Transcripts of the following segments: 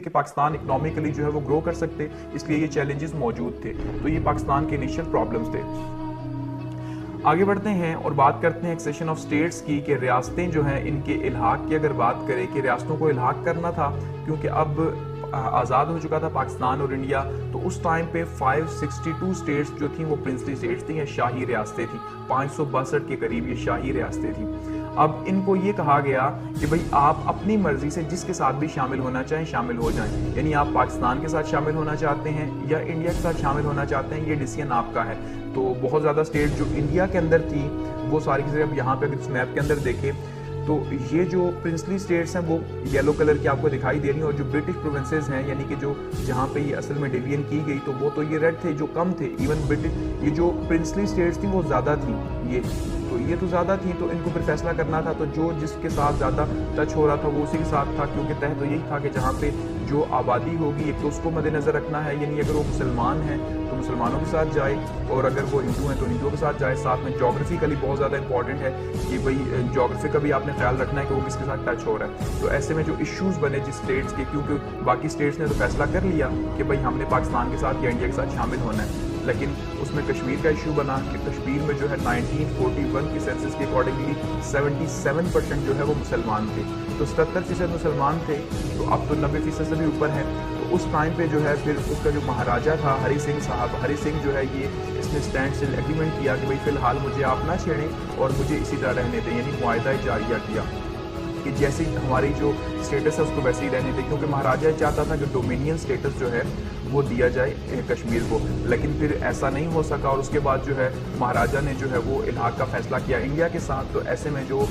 کہ پاکستان اکنامکلی جو ہے وہ گرو کر سکتے، اس لیے یہ چیلنجز موجود تھے. تو یہ پاکستان کے انیشیل پرابلمز تھے. آگے بڑھتے ہیں اور بات کرتے ہیں ایکسیشن آف سٹیٹس کی، کہ ریاستیں جو ہیں ان کے الحاق کی اگر بات کریں کہ ریاستوں کو الحاق کرنا تھا، کیونکہ اب آزاد ہو چکا تھا پاکستان اور انڈیا، تو اس ٹائم پہ 562 سٹیٹس جو تھیں وہ پرنسلی سٹیٹس تھیں یا شاہی ریاستیں تھیں. 562 کے قریب یہ شاہی ریاستیں تھیں. اب ان کو یہ کہا گیا کہ بھئی آپ اپنی مرضی سے جس کے ساتھ بھی شامل ہونا چاہیں شامل ہو جائیں، یعنی آپ پاکستان کے ساتھ شامل ہونا چاہتے ہیں یا انڈیا کے ساتھ شامل ہونا چاہتے ہیں، یہ ڈیسیژن آپ کا ہے. تو بہت زیادہ سٹیٹ جو انڈیا کے اندر تھی وہ ساری چیزیں اب یہاں پہ اگر اس میپ کے اندر دیکھیں تو یہ جو پرنسلی سٹیٹس ہیں وہ یلو کلر کی آپ کو دکھائی دے رہی ہیں، اور جو برٹش پروونسز ہیں یعنی کہ جو جہاں پہ یہ اصل میں ڈویژن کی گئی تو وہ تو یہ ریڈ تھے جو کم تھے. ایون برٹش یہ جو پرنسلی سٹیٹس تھیں وہ زیادہ تھیں، یہ تو زیادہ تھیں، تو ان کو پھر فیصلہ کرنا تھا. تو جو جس کے ساتھ زیادہ ٹچ ہو رہا تھا وہ اسی کے ساتھ تھا، کیونکہ طے تو یہی تھا کہ جہاں پہ جو آبادی ہوگی ایک تو اس کو مد نظر رکھنا ہے، یعنی اگر وہ مسلمان ہیں تو مسلمانوں کے ساتھ جائے، اور اگر وہ ہندو ہیں تو ہندوؤں کے ساتھ جائے. ساتھ میں جغرافیکلی بہت زیادہ امپورٹنٹ ہے کہ بھئی جغرافی کا بھی آپ نے خیال رکھنا ہے کہ وہ کس کے ساتھ ٹچ ہو رہا ہے. تو ایسے میں جو ایشوز بنے جس سٹیٹس کے، کیونکہ باقی سٹیٹس نے تو فیصلہ کر لیا کہ بھئی ہم نے پاکستان کے ساتھ یا انڈیا کے ساتھ شامل ہونا ہے، لیکن اس میں کشمیر کا ایشو بنا کہ کشمیر میں جو ہے 1941 کی سینسس کے اکارڈنگلی 77% جو ہے وہ مسلمان تھے. تو 77% مسلمان تھے، تو اب تو 90% سے بھی اوپر ہے. تو اس ٹائم پہ جو ہے پھر اس کا جو مہاراجا تھا ہری سنگھ صاحب، ہری سنگھ جو ہے یہ اس نے اسٹینڈ سے ایگریمنٹ کیا کہ بھئی فی الحال مجھے آپ نہ چھیڑیں اور مجھے اسی طرح رہنے دیں، یعنی معاہدہ جاریہ کیا کہ جیسے ہماری جو اسٹیٹس ہے اس کو ویسے ہی رہنے دیں، کیونکہ مہاراجا چاہتا تھا کہ ڈومینین اسٹیٹس جو ہے وہ دیا جائے کشمیر کو، لیکن پھر ایسا نہیں ہو سکا. اور اس کے بعد جو ہے مہاراجا نے جو ہے وہ الحاق کا فیصلہ کیا انڈیا کے ساتھ. تو ایسے میں جو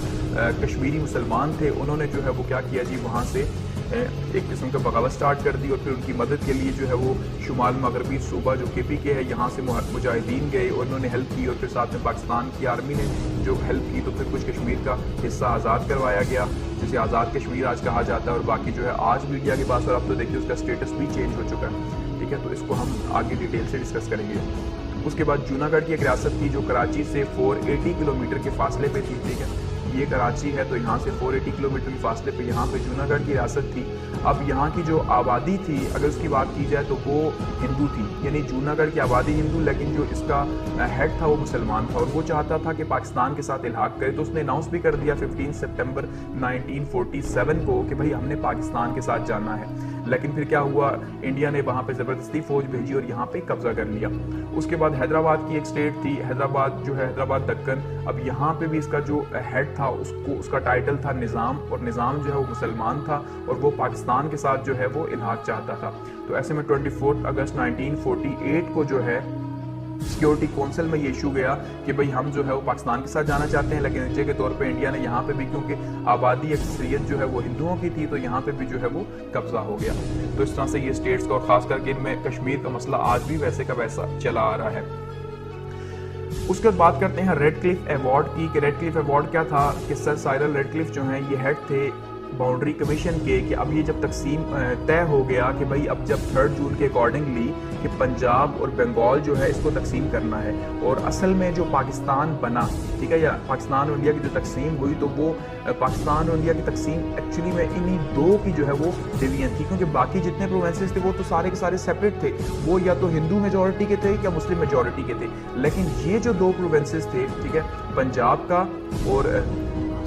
کشمیری مسلمان تھے انہوں نے جو ہے وہ کیا کیا جی، وہاں سے ایک قسم کا بغاوت سٹارٹ کر دی، اور پھر ان کی مدد کے لیے جو ہے وہ شمال مغربی صوبہ جو کے پی کے ہے یہاں سے مجاہدین گئے اور انہوں نے ہیلپ کی، اور پھر ساتھ میں پاکستان کی آرمی نے جو ہیلپ کی. تو پھر کچھ کشمیر کا حصہ آزاد کروایا گیا جسے آزاد کشمیر آج کہا جاتا ہے، اور باقی جو ہے آج بھی انڈیا کے پاس، اور اب تو دیکھیے اس کا اسٹیٹس بھی چینج ہو چکا ہے. ٹھیک ہے، تو اس کو ہم آگے ڈیٹیل سے ڈسکس کریں گے. اس کے بعد جونا گڑھ کی ایک ریاست تھی جو کراچی سے 480 کلومیٹر کے فاصلے پہ تھی. ٹھیک ہے، یہ کراچی ہے تو یہاں سے 480 کلومیٹر کے فاصلے پہ یہاں پہ جونا گڑھ کی ریاست تھی. اب یہاں کی جو آبادی تھی اگر اس کی بات کی جائے تو وہ ہندو تھی، یعنی جونا گڑھ کی آبادی ہندو، لیکن جو اس کا ہیڈ تھا وہ مسلمان تھا، اور وہ چاہتا تھا کہ پاکستان کے ساتھ الحاق کرے. تو اس نے اناؤنس بھی کر دیا 15 سپتمبر 1947 کو کہ بھئی ہم نے پاکستان کے ساتھ جانا ہے. لیکن پھر کیا ہوا، انڈیا نے وہاں پہ زبردستی فوج بھیجی اور یہاں پہ قبضہ کر لیا. اس کے بعد حیدرآباد کی ایک اسٹیٹ تھی، حیدرآباد جو ہے حیدرآباد دکن. اب یہاں پہ بھی اس کا جو ہیڈ تھا اس کا ٹائٹل تھا نظام، اور نظام جو ہے وہ مسلمان تھا اور وہ پاکستان کے ساتھ جو ہے وہ الحاق چاہتا تھا. تو ایسے میں 24 اگست 1948 کو جو ہے سیکیورٹی کونسل میں یہ ایشو گیا کہ بھئی ہم جو ہے وہ پاکستان کے ساتھ جانا چاہتے ہیں، لیکن نتیجے کے طور پہ انڈیا نے یہاں پہ بھی، کیونکہ آبادی اکثریت جو ہے وہ ہندوؤں کی تھی، تو یہاں پہ بھی جو ہے وہ قبضہ ہو گیا. تو اس طرح سے یہ اسٹیٹس کا، اور خاص کر کے ان میں کشمیر کا مسئلہ آج بھی ویسے کا ویسا چلا آ رہا ہے. اس کے بعد بات کرتے ہیں ریڈ کلف ایوارڈ کی، کہ ریڈ کلف ایوارڈ کیا تھا، کہ سر سائرل ریڈ کلف جو ہیں یہ ہیڈ تھے باؤنڈری کمیشن کے، کہ اب یہ جب تقسیم طے ہو گیا کہ بھئی اب جب 3 جون کے اکارڈنگلی کہ پنجاب اور بنگال جو ہے اس کو تقسیم کرنا ہے، اور اصل میں جو پاکستان بنا، ٹھیک ہے، یا پاکستان اور انڈیا کی جو تقسیم ہوئی تو وہ پاکستان اور انڈیا کی تقسیم ایکچولی میں انہی دو کی جو ہے وہ ڈویژن تھی، کیونکہ باقی جتنے پروونسز تھے وہ تو سارے کے سارے سیپریٹ تھے، وہ یا تو ہندو میجورٹی کے تھے یا مسلم میجورٹی کے تھے. لیکن یہ جو 2 پروونسز تھے، ٹھیک ہے، پنجاب کا اور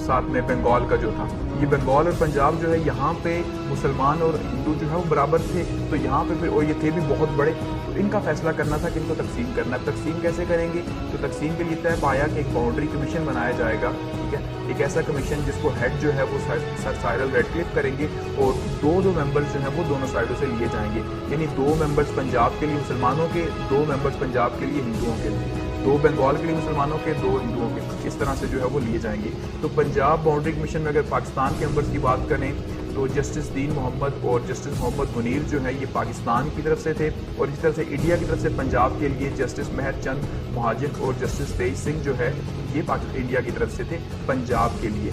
ساتھ میں بنگال کا جو تھا، یہ بنگال اور پنجاب جو ہے یہاں پہ مسلمان اور ہندو جو ہے وہ برابر تھے. تو یہاں پہ پھر، اور یہ تھے بھی بہت بڑے، تو ان کا فیصلہ کرنا تھا کہ ان کو تقسیم کرنا ہے. تقسیم کیسے کریں گے؟ تو تقسیم کے لیے طے پایا کہ ایک باؤنڈری کمیشن بنایا جائے گا. ٹھیک ہے، ایک ایسا کمیشن جس کو ہیڈ جو ہے وہ سر سائرل ریڈ کلف کریں گے، اور دو ممبرز جو ہیں وہ دونوں سائڈوں سے لیے جائیں گے، یعنی 2 ممبرز پنجاب کے لیے مسلمانوں کے، 2 ممبرز پنجاب کے لیے ہندوؤں کے، 2 بنگال کے لیے مسلمانوں کے، 2 ہندوؤں کے، اس طرح سے جو ہے وہ لیے جائیں گے. تو پنجاب باؤنڈری کمیشن میں اگر پاکستان کے ممبرز کی بات کریں تو جسٹس دین محمد اور جسٹس محمد منیر جو ہے یہ پاکستان کی طرف سے تھے، اور اسی طرح سے انڈیا کی طرف سے پنجاب کے لیے جسٹس مہر چند مہاجر اور جسٹس تیج سنگھ جو ہے یہ انڈیا کی طرف سے تھے پنجاب کے لیے.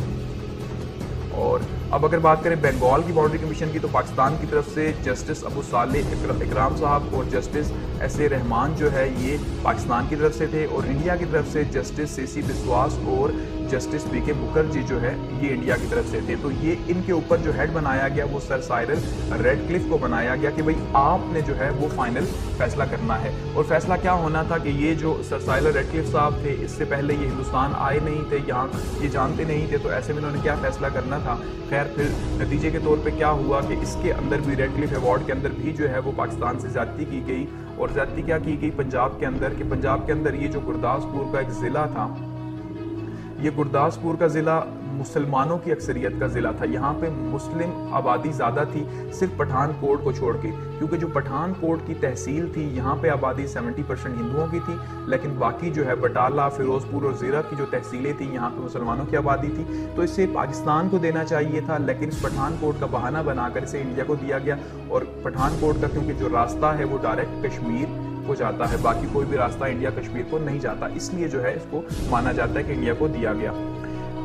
اور اب اگر بات کریں بنگال کی باؤنڈری کمیشن کی تو پاکستان کی طرف سے جسٹس ابو صالح اکرام صاحب اور جسٹس ایس اے رحمان جو ہے یہ پاکستان کی طرف سے تھے، اور انڈیا کی طرف سے جسٹس سی سی بسواس اور جسٹس بی کے مکھرجی جو ہے یہ انڈیا کی طرف سے تھے۔ تو یہ ان کے اوپر جو ہیڈ بنایا گیا وہ سر سائرل ریڈ کلف کو بنایا گیا کہ بھئی آپ نے جو ہے وہ فائنل فیصلہ کرنا ہے، اور فیصلہ کیا ہونا تھا کہ یہ جو سر سائرل ریڈ کلف صاحب تھے اس سے پہلے یہ ہندوستان آئے نہیں تھے، یہاں یہ جانتے نہیں تھے، تو ایسے میں انہوں نے کیا فیصلہ کرنا تھا۔ خیر پھر نتیجے کے طور پہ کیا ہوا کہ اس کے اندر بھی ریڈ کلف ایوارڈ کے اندر بھی جو ہے وہ پاکستان سے زیادتی کی گئی، اور زیادتی کیا کی گئی پنجاب کے اندر، کہ پنجاب کے اندر یہ جو گرداسپور کا ایک ضلع تھا، یہ گرداسپور کا ضلع مسلمانوں کی اکثریت کا ضلع تھا، یہاں پہ مسلم آبادی زیادہ تھی صرف پٹھان کوٹ کو چھوڑ کے، کیونکہ جو پٹھان کوٹ کی تحصیل تھی یہاں پہ آبادی 70% ہندوؤں کی تھی، لیکن باقی جو ہے بٹالہ، فیروز پور اور زیرہ کی جو تحصیلیں تھیں یہاں پہ مسلمانوں کی آبادی تھی، تو اسے پاکستان کو دینا چاہیے تھا، لیکن اس پٹھان کوٹ کا بہانہ بنا کر اسے انڈیا کو دیا گیا، اور پٹھان کوٹ کا کیونکہ جو راستہ ہے وہ ڈائریکٹ کشمیر کو جاتا ہے، باقی کوئی بھی راستہ انڈیا کشمیر کو نہیں جاتا، اس لیے جو ہے اس کو مانا جاتا ہے کہ انڈیا کو دیا گیا۔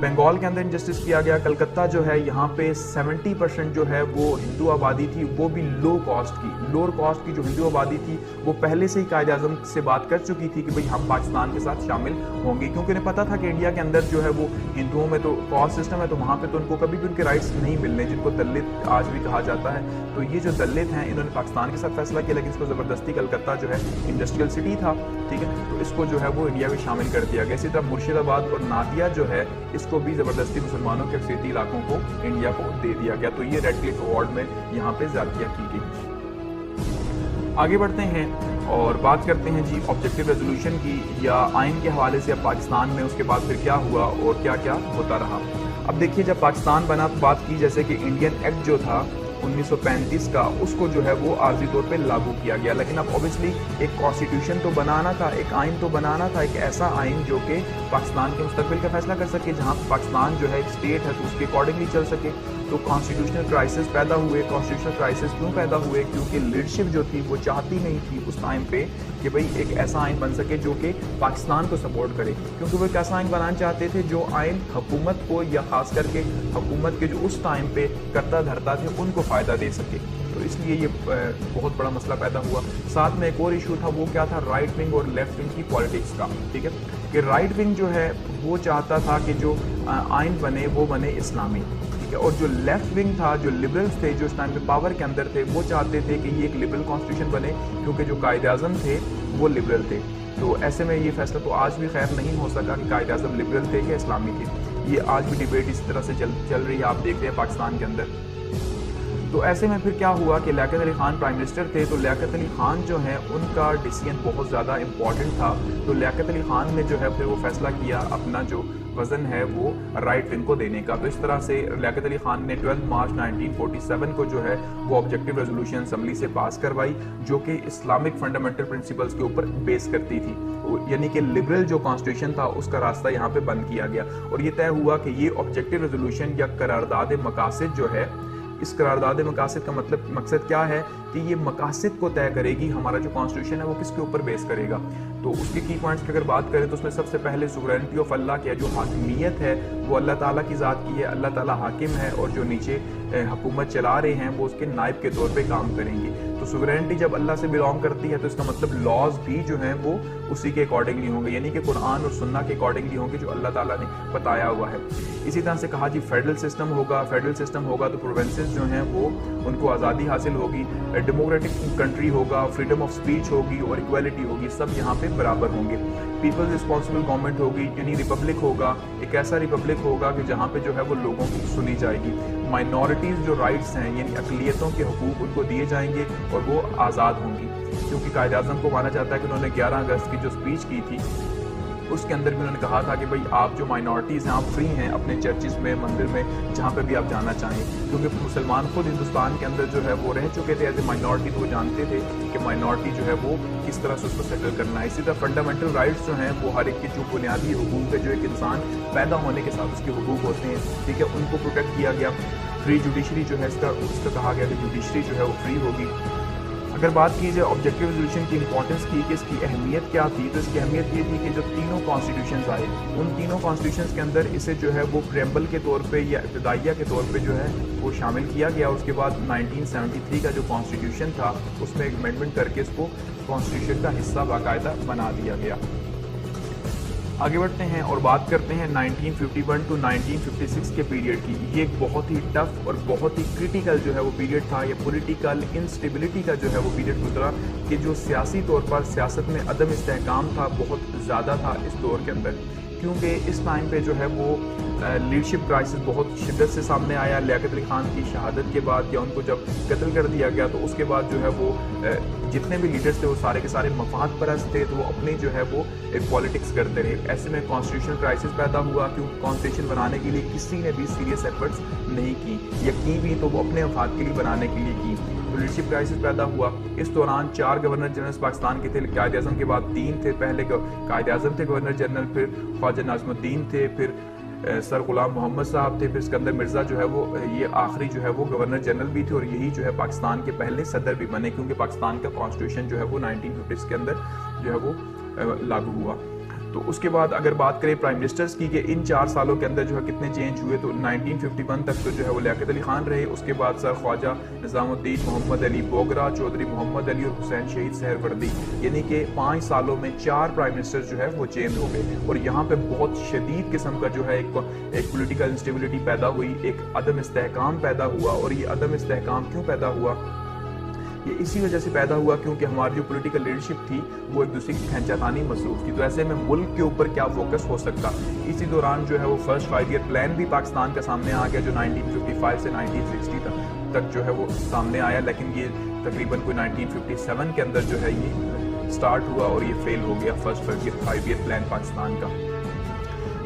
بنگال کے اندر انجسٹس کیا گیا، کلکتہ جو ہے یہاں پہ 70% جو ہے وہ ہندو آبادی تھی، وہ بھی لو کاسٹ کی، لوور کاسٹ کی جو ہندو آبادی تھی وہ پہلے سے ہی قائد اعظم سے بات کر چکی تھی کہ بھئی ہم پاکستان کے ساتھ شامل ہوں گے، کیونکہ انہیں پتا تھا کہ انڈیا کے اندر جو ہے وہ ہندوؤں میں تو کاسٹ سسٹم ہے، تو وہاں پہ تو ان کو کبھی بھی ان کے رائٹس نہیں ملنے، جن کو دلت آج بھی کہا جاتا ہے، تو یہ جو دلت ہیں انہوں نے پاکستان کے ساتھ فیصلہ کیا، لیکن اس کو زبردستی کلکتہ جو ہے انڈسٹریل سٹی تھا، ٹھیک ہے، تو اس کو جو ہے وہ انڈیا میں شامل کر دیا گیا۔ اسی طرح مرشد آباد اور نادیہ جو ہے اس کو بھی زبردستی مسلمانوں کے اکثریتی علاقوں کو انڈیا کو دے دیا گیا، تو یہ ریڈ کلف ایوارڈ میں یہاں پہ زیادتیاں کی گئی۔ آگے بڑھتے ہیں اور بات کرتے ہیں جی آبجیکٹیو ریزولوشن کی یا آئین کے حوالے سے اب پاکستان میں اس کے بعد پھر کیا ہوا اور کیا کیا ہوتا رہا۔ اب دیکھیے جب پاکستان بنا تو بات کی جیسے کہ انڈین ایکٹ جو تھا 1935 کا، اس کو جو ہے وہ عارضی طور پہ لاگو کیا گیا، لیکن اب اوبیسلی ایک کانسٹیٹیوشن تو بنانا تھا، ایک آئین تو بنانا تھا، ایک ایسا آئین جو کہ پاکستان کے مستقبل کا فیصلہ کر سکے، جہاں پاکستان جو ہے ایک اسٹیٹ ہے تو اس کے اکارڈنگلی چل سکے۔ تو کانسٹیٹیوشنل کرائسس پیدا ہوئے۔ کانسٹیٹیوشنل کرائسس کیوں پیدا ہوئے؟ کیونکہ لیڈرشپ جو تھی وہ چاہتی نہیں تھی اس ٹائم پہ کہ بھئی ایک ایسا آئین بن سکے جو کہ پاکستان کو سپورٹ کرے، کیونکہ وہ ایک ایسا آئین بنانا چاہتے تھے جو آئین حکومت کو یا خاص کر کے حکومت کے جو اس ٹائم پہ کرتا دھرتا تھے ان کو فائدہ دے سکے، تو اس لیے یہ بہت بڑا مسئلہ پیدا ہوا۔ ساتھ میں ایک اور ایشو تھا، وہ کیا تھا؟ رائٹ ونگ اور لیفٹ ونگ کی پالیٹکس کا، ٹھیک ہے، کہ رائٹ ونگ جو ہے وہ چاہتا تھا کہ جو آئین بنے وہ بنے اسلامی، ٹھیک ہے، اور جو لیفٹ ونگ تھا، جو لبرلز تھے جو اس ٹائم پہ پاور کے اندر تھے، وہ چاہتے تھے کہ یہ ایک لبرل کانسٹیٹیوشن بنے، کیونکہ جو قائد اعظم تھے وہ لبرل تھے۔ تو ایسے میں یہ فیصلہ تو آج بھی خیر نہیں ہو سکا کہ قائد اعظم لبرل تھے کہ اسلامی تھے، یہ آج بھی ڈیبیٹ اس طرح سے چل رہی ہے، آپ دیکھ رہے ہیں پاکستان کے اندر۔ تو ایسے میں پھر کیا ہوا کہ لیاقت علی خان پرائم منسٹر تھے، تو لیاقت علی خان جو ہیں ان کا ڈیسیژن بہت زیادہ امپورٹنٹ تھا، تو لیاقت علی خان نے جو ہے پھر وہ فیصلہ کیا اپنا جو وزن ہے وہ رائٹ ونگ کو دینے کا۔ تو اس طرح سے لیاقت علی خان نے 12 مارچ 1947 کو جو ہے وہ آبجیکٹیو ریزولوشن اسمبلی سے پاس کروائی، جو کہ اسلامک فنڈامنٹل پرنسپلز کے اوپر بیس کرتی تھی، یعنی کہ لبرل جو کانسٹیٹیوشن تھا اس کا راستہ یہاں پہ بند کیا گیا، اور یہ طے ہوا کہ یہ آبجیکٹیو ریزولوشن یا قرارداد مقاصد جو ہے، اس قرارداد مقاصد کا مقصد کیا ہے کہ یہ مقاصد کو طے کرے گی، ہمارا جو کانسٹیٹیوشن ہے وہ کس کے اوپر بیس کرے گا۔ تو اس کے کی پوائنٹس کی اگر بات کریں تو اس میں سب سے پہلے سوورینٹی آف اللہ کیا، جو حاکمیت ہے وہ اللہ تعالیٰ کی ذات کی ہے، اللہ تعالیٰ حاکم ہے، اور جو نیچے حکومت چلا رہے ہیں وہ اس کے نائب کے طور پہ کام کریں گے۔ تو سوورینٹی جب اللہ سے بلانگ کرتی ہے تو اس کا مطلب لاز بھی جو ہیں وہ اسی کے اکارڈنگلی ہوں گے، یعنی کہ قرآن اور سنہ کے اکارڈنگلی ہوں گے جو اللہ تعالیٰ نے بتایا ہوا ہے۔ اسی طرح سے کہا جی فیڈرل سسٹم ہوگا، فیڈرل سسٹم ہوگا تو پروونسز جو ہیں وہ ان کو آزادی حاصل ہوگی، ڈیموکریٹک کنٹری ہوگا، فریڈم آف اسپیچ ہوگی اور ایکویلٹی ہوگی، سب یہاں پہ برابر ہوں گے۔ پیپلز رسپانسبل گورنمنٹ ہوگی، یعنی ریپبلک ہوگا، ایک ایسا ریپبلک ہوگا کہ جہاں پہ جو ہے وہ لوگوں کی سنی جائے گی۔ مائنورٹیز جو رائٹس ہیں یعنی اقلیتوں کے حقوق ان کو دیے جائیں گے اور وہ آزاد ہوں گی، کیونکہ قائد اعظم کو مانا جاتا ہے کہ انہوں نے 11 اگست کی جو اسپیچ کی تھی اس کے اندر بھی انہوں نے کہا تھا کہ بھئی آپ جو مائنورٹیز ہیں آپ فری ہیں اپنے چرچز میں، مندر میں، جہاں پہ بھی آپ جانا چاہیں، کیونکہ مسلمان خود ہندوستان کے اندر جو ہے وہ رہ چکے تھے ایز اے مائنورٹی، تو وہ جانتے تھے کہ مائنورٹی جو ہے وہ کس طرح سے اس کو سیٹل کرنا ہے۔ اسی طرح فنڈامنٹل رائٹس جو ہیں وہ ہر ایک کے جو بنیادی حقوق ہے، جو ایک انسان پیدا ہونے کے ساتھ اس کے حقوق ہوتے ہیں، ٹھیک ہے، ان کو پروٹیکٹ کیا گیا۔ فری جوڈیشری جو ہے اس کا کہا گیا کہ جوڈیشری جو ہے وہ فری ہوگی۔ اگر بات کی جائے آبجیکٹو ریزولوشن کی امپورٹنس کی کہ اس کی اہمیت کیا تھی، تو اس کی اہمیت یہ تھی کہ جو تینوں کانسٹیٹیوشنز آئے ان تینوں کانسٹیٹیوشنز کے اندر اسے جو ہے وہ پریمبل کے طور پہ یا ابتدائیہ کے طور پہ جو ہے وہ شامل کیا گیا. اس کے بعد 1973 کا جو کانسٹیٹیوشن تھا اس میں ایک امینڈمنٹ کر کے اس کو کانسٹیٹیوشن کا حصہ باقاعدہ بنا دیا گیا. آگے بڑھتے ہیں اور بات کرتے ہیں 1951 ٹو 1956 کے پیریڈ کی. یہ ایک بہت ہی ٹف اور بہت ہی کریٹیکل جو ہے وہ پیریڈ تھا. یہ پولیٹیکل انسٹیبلٹی کا جو ہے وہ پیریڈ گزرا کہ جو سیاسی طور پر سیاست میں عدم استحکام تھا بہت زیادہ تھا اس دور کے اندر، کیونکہ اس ٹائم پہ جو ہے وہ لیڈرشپ کرائسس بہت شدت سے سامنے آیا. لیاقت علی خان کی شہادت کے بعد یا ان کو جب قتل کر دیا گیا تو اس کے بعد جو ہے وہ جتنے بھی لیڈرز تھے وہ سارے کے سارے مفاد پرست تھے، تو وہ اپنی جو ہے وہ ایک پالیٹکس کرتے رہے. ایسے میں کانسٹیٹیوشنل کرائسس پیدا ہوا کیونکہ کانسٹیٹیوشن بنانے کے لیے کسی نے بھی سیریس ایفرٹس نہیں کی، یا کی بھی تو وہ اپنے مفاد کے لیے بنانے کے لیے کی. تو لیڈرشپ کرائسس پیدا ہوا. اس دوران 4 گورنر جنرل پاکستان کے تھے. قائد اعظم کے بعد 3 تھے. پہلے قائد اعظم تھے گورنر جنرل، پھر خواجہ ناظم الدین تھے، پھر سر غلام محمد صاحب تھے، پھر اسکندر مرزا جو ہے وہ یہ آخری جو ہے وہ گورنر جنرل بھی تھے، اور یہی جو ہے پاکستان کے پہلے صدر بھی بنے، کیونکہ پاکستان کا کانسٹیٹیوشن جو ہے وہ 1950 کے اندر جو ہے وہ لاگو ہوا. تو اس کے بعد اگر بات کریں پرائم منسٹرز کی کہ ان 4 سالوں کے اندر جو ہے کتنے چینج ہوئے، تو 1951 تک تو جو ہے وہ لیاقت علی خان رہے. اس کے بعد سر خواجہ نظام الدین، محمد علی بوگرا، چودھری محمد علی اور حسین شہید سہروردی، یعنی کہ 5 سالوں میں 4 پرائم منسٹر جو ہے وہ چینج ہو گئے. اور یہاں پہ بہت شدید قسم کا جو ہے ایک پولیٹیکل انسٹیبلٹی پیدا ہوئی، ایک عدم استحکام پیدا ہوا. اور یہ عدم استحکام کیوں پیدا ہوا؟ یہ اسی وجہ سے پیدا ہوا کیونکہ ہماری جو پولیٹیکل لیڈرشپ تھی وہ ایک دوسرے کی کھینچا تانی مصروف تھی. تو ایسے میں ملک کے اوپر کیا فوکس ہو سکتا؟ اسی دوران جو ہے وہ فرسٹ 5 ایئر پلان بھی پاکستان کا سامنے آ گیا، جو 1955 سے 1960 تک جو ہے وہ سامنے آیا، لیکن یہ تقریباً کوئی 1957 کے اندر جو ہے یہ سٹارٹ ہوا اور یہ فیل ہو گیا فرسٹ 5 ایئر پلان پاکستان کا.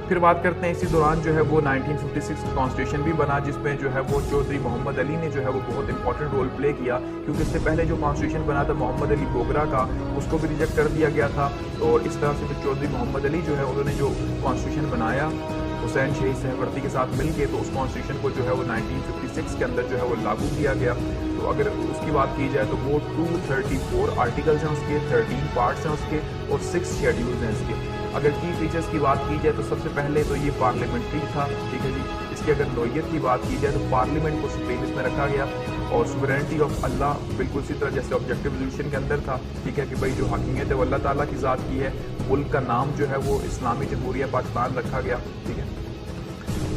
پھر بات کرتے ہیں اسی دوران جو ہے وہ 1956 کانسٹیٹیوشن بھی بنا، جس میں جو ہے وہ چودھری محمد علی نے جو ہے وہ بہت امپورٹنٹ رول پلے کیا، کیونکہ اس سے پہلے جو کانسٹیٹیوشن بنا تھا محمد علی بوگرا کا، اس کو بھی ریجیکٹ کر دیا گیا تھا. اور اس طرح سے جو چودھری محمد علی جو ہے انہوں نے جو کانسٹیٹیوشن بنایا حسین شہید سہروردی کے ساتھ مل کے، تو اس کانسٹیٹیوشن کو جو ہے وہ 1956 کے اندر جو ہے وہ لاگو کیا گیا. تو اگر اس کی بات کی جائے تو وہ 234 آرٹیکلز ہیں اس کے، 13 پارٹس ہیں اس کے، اور 6 شیڈیولز ہیں اس کے. اگر کی فیچرز کی بات کی جائے تو سب سے پہلے تو یہ پارلیمنٹری تھا، ٹھیک ہے جی. اس کی اگر نوعیت کی بات کی جائے تو پارلیمنٹ کو سپریم اس میں رکھا گیا، اور سوورینٹی آف اللہ بالکل اسی طرح جیسے آبجیکٹو ریزولوشن کے اندر تھا، ٹھیک ہے کہ بھائی جو حاکمیت ہے وہ اللہ تعالیٰ کی ذات کی ہے. ملک کا نام جو ہے وہ اسلامی جمہوریہ پاکستان رکھا گیا، ٹھیک ہے.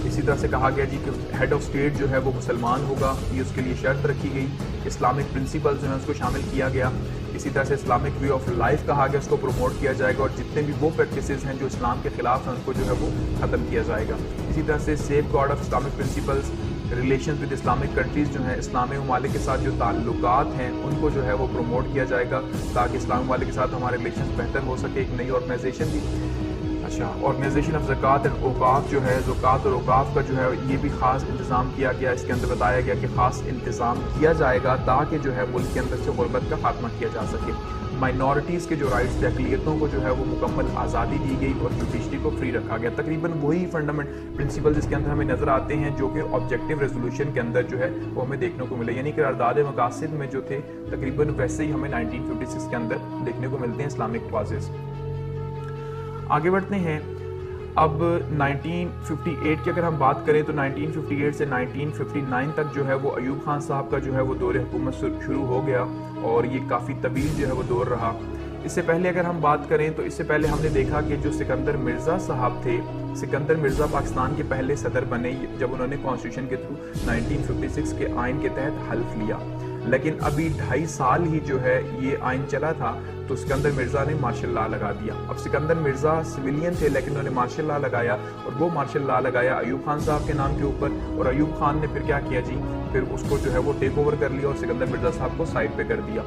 اسی طرح سے کہا گیا جی کہ ہیڈ آف اسٹیٹ جو ہے وہ مسلمان ہوگا، یہ اس کے لیے شرط رکھی گئی. اسلامک پرنسپل جو ہیں اس کو شامل کیا گیا. اسی طرح سے اسلامک وے آف لائف کہا گیا، اس کو پروموٹ کیا جائے گا، اور جتنے بھی وہ پریکٹسز ہیں جو اسلام کے خلاف ہیں ان کو جو ہے وہ ختم کیا جائے گا. اسی طرح سے safeguard of Islamic principles, relations with Islamic countries جو ہیں اسلامی ممالک کے ساتھ جو تعلقات ہیں ان کو جو ہے وہ پروموٹ کیا جائے گا، تاکہ اسلامی ممالک کے ساتھ ہمارے ریلیشنز بہتر ہو سکے. ایک نئی آرگنائزیشن بھی آرگنائزیشن آف زکوٰۃ اینڈ اوقاف جو ہے، زکوٰۃ اور اوقاف کا جو ہے یہ بھی خاص انتظام کیا گیا. اس کے اندر بتایا گیا کہ خاص انتظام کیا جائے گا تاکہ جو ہے ملک کے اندر سے غربت کا خاتمہ کیا جا سکے. مائنورٹیز کے جو رائٹس تھے، اقلیتوں کو جو ہے وہ مکمل آزادی دی گئی، اور جوڈیشری کو فری رکھا گیا. تقریباً وہی فنڈامنٹ پرنسپلز اس کے اندر ہمیں نظر آتے ہیں جو کہ آبجیکٹو ریزولوشن کے اندر جو ہے وہ ہمیں دیکھنے کو ملے، یعنی کہ قرارداد مقاصد میں جو تھے تقریباً ویسے ہی ہمیں 1956 کے اندر دیکھنے کو ملتے ہیں اسلامک کلاسز. آگے بڑھتے ہیں. اب 1958 کی اگر ہم بات کریں تو 1958 سے 1959 تک جو ہے وہ ایوب خان صاحب کا جو ہے وہ دور حکومت شروع ہو گیا، اور یہ کافی طویل جو ہے وہ دور رہا. اس سے پہلے اگر ہم بات کریں تو اس سے پہلے ہم نے دیکھا کہ جو سکندر مرزا صاحب تھے، سکندر مرزا پاکستان کے پہلے صدر بنے جب انہوں نے کانسٹیٹیوشن کے تھرو 1956 کے آئین کے تحت حلف لیا. لیکن ابھی 2.5 سال ہی جو ہے یہ آئین چلا تھا تو سکندر مرزا نے مارشل لا لگا دیا. اب سکندر مرزا سویلین تھے لیکن انہوں نے مارشل لا لگایا، اور وہ مارشل لا لگایا ایوب خان صاحب کے نام کے اوپر. اور ایوب خان نے پھر کیا کیا جی، پھر اس کو جو ہے وہ ٹیک اوور کر لیا اور سکندر مرزا صاحب کو سائڈ پہ کر دیا.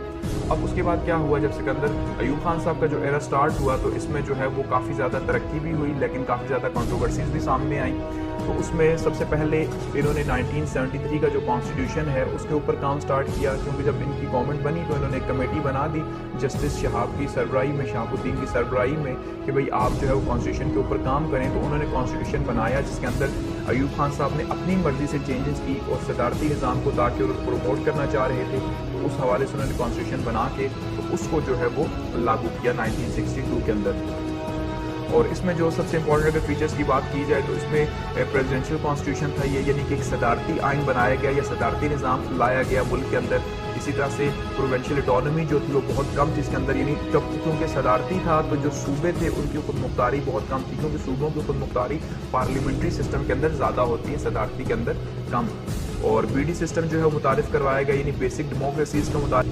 اب اس کے بعد کیا ہوا، جب سکندر ایوب خان صاحب کا جو ایرا سٹارٹ ہوا تو اس میں جو ہے وہ کافی زیادہ ترقی بھی ہوئی، لیکن کافی زیادہ کنٹروورسیز بھی سامنے آئیں. تو اس میں سب سے پہلے انہوں نے 1973 کا جو کانسٹیٹیوشن ہے اس کے اوپر کام سٹارٹ کیا، کیونکہ جب ان کی گورنمنٹ بنی تو انہوں نے ایک کمیٹی بنا دی جسٹس شہاب کی سربراہی میں، شہاب الدین کی سربراہی میں، کہ بھئی آپ جو ہے وہ کانسٹیٹیوشن کے اوپر کام کریں. تو انہوں نے کانسٹیٹیوشن بنایا جس کے اندر ایوب خان صاحب نے اپنی مرضی سے چینجز کی اور صدارتی نظام کو تاکہ پروموٹ کرنا چاہ رہے تھے، تو اس حوالے سے انہوں نے کانسٹیٹیوشن بنا کے تو اس کو جو ہے وہ لاگو کیا 1962 کے اندر. اور اس میں جو سب سے امپورٹنٹ اگر فیچرز کی بات کی جائے تو اس میں پریزیڈنشیل کانسٹیٹیوشن تھا یہ، یعنی کہ ایک صدارتی آئین بنایا گیا یا صدارتی نظام لایا گیا ملک کے اندر. اسی طرح سے پروونشل اٹانومی جو تھی وہ بہت کم تھی اس کے اندر، یعنی جب کیونکہ صدارتی تھا تو جو صوبے تھے ان کی خود مختاری بہت کم تھی، کیونکہ صوبوں کی خود مختاری پارلیمنٹری سسٹم کے اندر زیادہ ہوتی ہے، صدارتی کے اندر کم. اور بی ڈی سسٹم جو ہے وہ متعارف کروایا گیا، یعنی بیسک ڈیموکریسیز کا متعارف